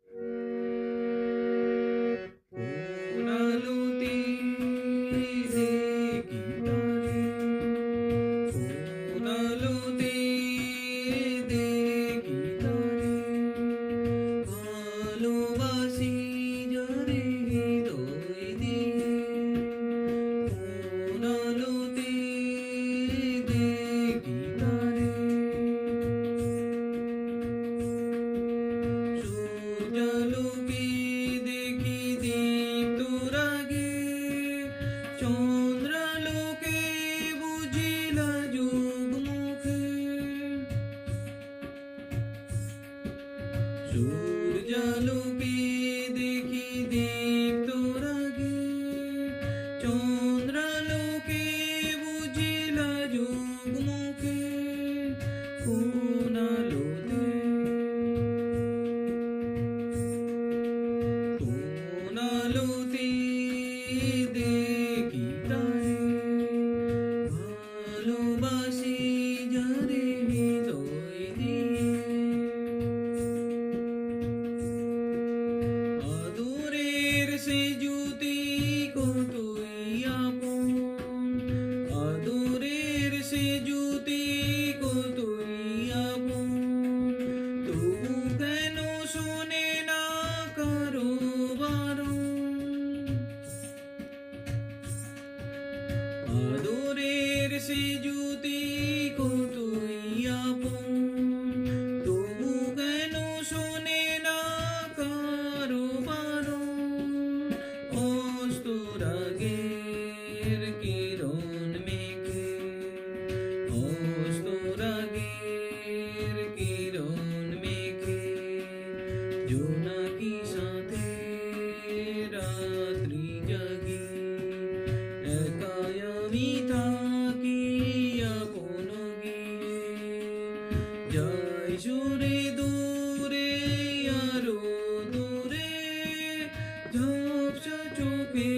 কোন আলোতে দেখি তারে, কোন আলোতে দেখি তারে, ভালোবাসি যারে হৃদয় দিয়ে। কোন আলোতে দেখি তারে, সূর্যালোকে দেখি দীপ্ত রাগে, চন্দ্রালোকে বুঝি লাজুক মুখে। সূর্যালোকে দেখি দীপ্ত রাগে, চন্দ্রালোকে বুঝি লাজুক মুখে। কোন আলোতে, কোন আলোতে দেখি তারে, ভালোবাসি যারে হৃদয় দিয়ে। আদরের সে জ্যোতি কতই আপন, আদরের সে জ্যোতি কতই আপন, তবু কেন শোনে না কারো বারণ। আদরের সে জ্যোতি কতই আপন, তবু কেন শোনে না কারো বারণ। অস্তরাগের কিরণ মেঘে, অস্তরাগের কিরণ মেঘে, জোনাকি সাথে রাত্রি জাগে। একাই আমি থাকি আপন গিয়ে, যাই সুরে দূরে আরো দূরে, ঝাপসা চোখে